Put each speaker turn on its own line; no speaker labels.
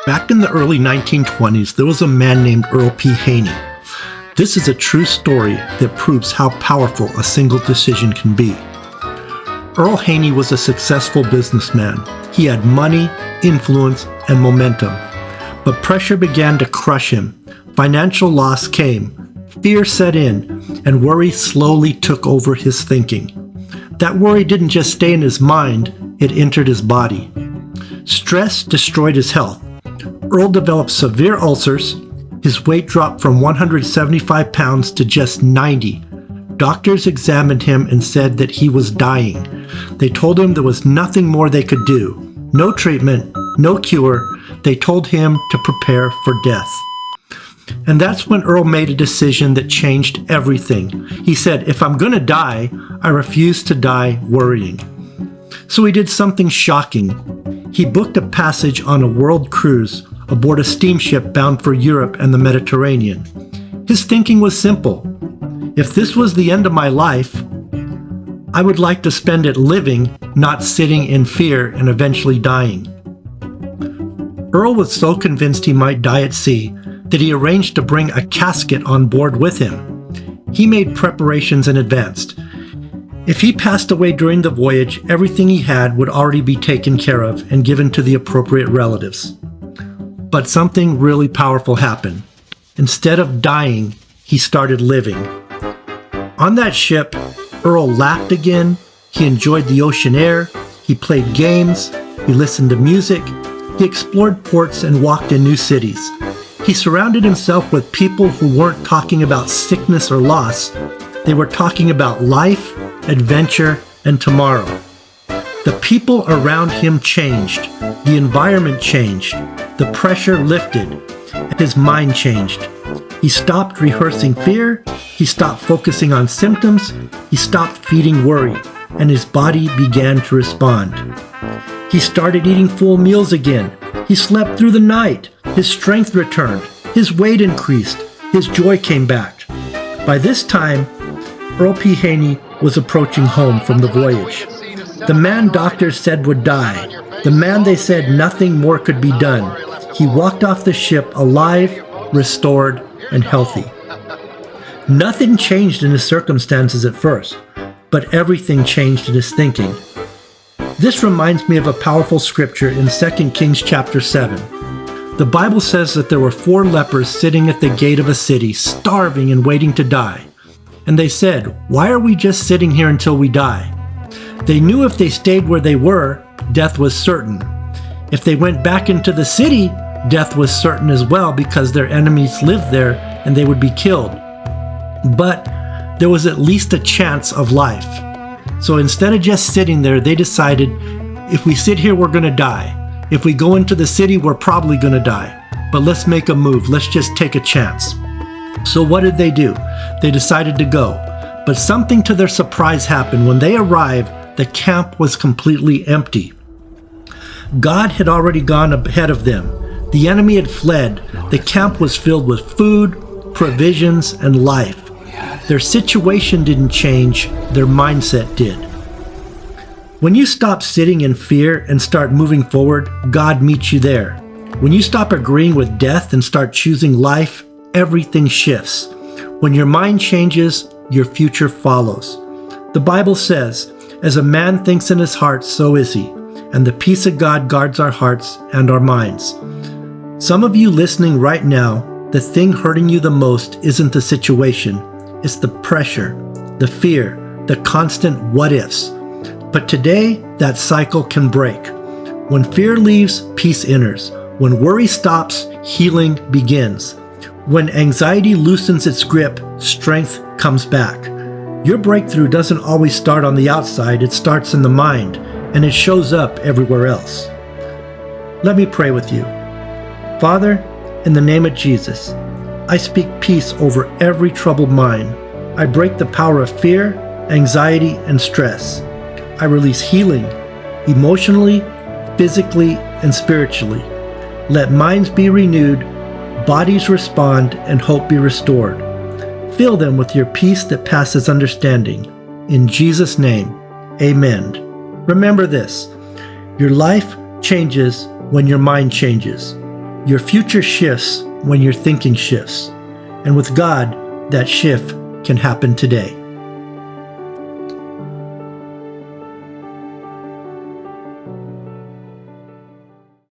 Back in the early 1920s, there was a man named Earl P. Haney. This is a true story that proves how powerful a single decision can be. Earl Haney was a successful businessman. He had money, influence, and momentum. But pressure began to crush him. Financial loss came. Fear set in, and worry slowly took over his thinking. That worry didn't just stay in his mind, it entered his body. Stress destroyed his health. Earl developed severe ulcers. His weight dropped from 175 pounds to just 90. Doctors examined him and said that he was dying. They told him there was nothing more they could do. No treatment, no cure. They told him to prepare for death. And that's when Earl made a decision that changed everything. He said, if I'm going to die, I refuse to die worrying. So he did something shocking. He booked a passage on a world cruise aboard a steamship bound for Europe and the Mediterranean. His thinking was simple. If this was the end of my life, I would like to spend it living, not sitting in fear and eventually dying. Earl was so convinced he might die at sea that he arranged to bring a casket on board with him. He made preparations in advance. If he passed away during the voyage, everything he had would already be taken care of and given to the appropriate relatives. But something really powerful happened. Instead of dying, he started living. On that ship, Earl laughed again, he enjoyed the ocean air, he played games, he listened to music, he explored ports and walked in new cities. He surrounded himself with people who weren't talking about sickness or loss. They were talking about life, adventure, and tomorrow. The people around him changed. The environment changed. The pressure lifted. And his mind changed. He stopped rehearsing fear. He stopped focusing on symptoms. He stopped feeding worry. And his body began to respond. He started eating full meals again. He slept through the night. His strength returned. His weight increased. His joy came back. By this time, Earl P. Haney was approaching home from the voyage. The man doctors said would die. The man they said nothing more could be done. He walked off the ship alive, restored, and healthy. Nothing changed in his circumstances at first, but everything changed in his thinking. This reminds me of a powerful scripture in 2 Kings chapter 7. The Bible says that there were 4 lepers sitting at the gate of a city, starving and waiting to die. And they said, "Why are we just sitting here until we die?" They knew if they stayed where they were, death was certain. If they went back into the city, death was certain as well because their enemies lived there and they would be killed. But there was at least a chance of life. So instead of just sitting there, they decided, if we sit here, we're going to die. If we go into the city, we're probably going to die. But let's make a move. Let's just take a chance. So what did they do? They decided to go. But something to their surprise happened. When they arrived, the camp was completely empty. God had already gone ahead of them. The enemy had fled. The camp was filled with food, provisions, and life. Their situation didn't change, their mindset did. When you stop sitting in fear and start moving forward, God meets you there. When you stop agreeing with death and start choosing life, everything shifts. When your mind changes, your future follows. The Bible says, as a man thinks in his heart, so is he. And the peace of God guards our hearts and our minds. Some of you listening right now, the thing hurting you the most isn't the situation. It's the pressure, the fear, the constant what ifs. But today, that cycle can break. When fear leaves, peace enters. When worry stops, healing begins. When anxiety loosens its grip, strength comes back. Your breakthrough doesn't always start on the outside, it starts in the mind, and it shows up everywhere else. Let me pray with you. Father, in the name of Jesus, I speak peace over every troubled mind. I break the power of fear, anxiety, and stress. I release healing, emotionally, physically, and spiritually. Let minds be renewed, bodies respond, and hope be restored. Fill them with your peace that passes understanding. In Jesus' name, amen. Remember this, your life changes when your mind changes. Your future shifts when your thinking shifts. And with God, that shift can happen today.